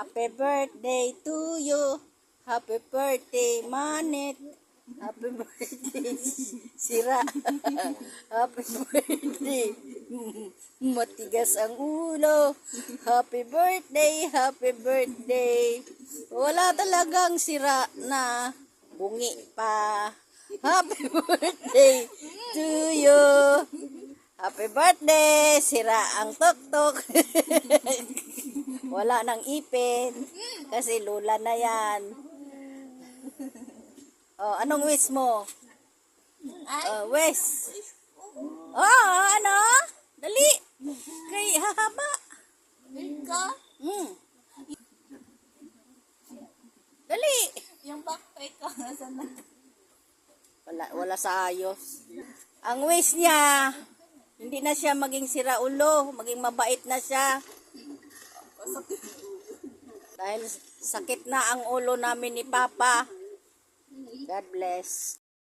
Happy birthday to you. Happy birthday, Manit. Happy birthday, Sira. Happy birthday. Matigas ang ulo. Happy birthday, happy birthday. Wala talagang sira na bungi pa. Happy birthday to you. Happy birthday, sira ang tuktok. Wala nang ipin kasi lula na yan. Oh, anong wish mo? Wish. Oh, ano? Dali. Kay hahaba. Ika? Dali. Yung backpack ko, nasaan na? Wala sa ayos. Ang wish niya, hindi na siya maging siraulo, maging mabait na siya. Dahil sakit na ang ulo namin ni Papa. God bless.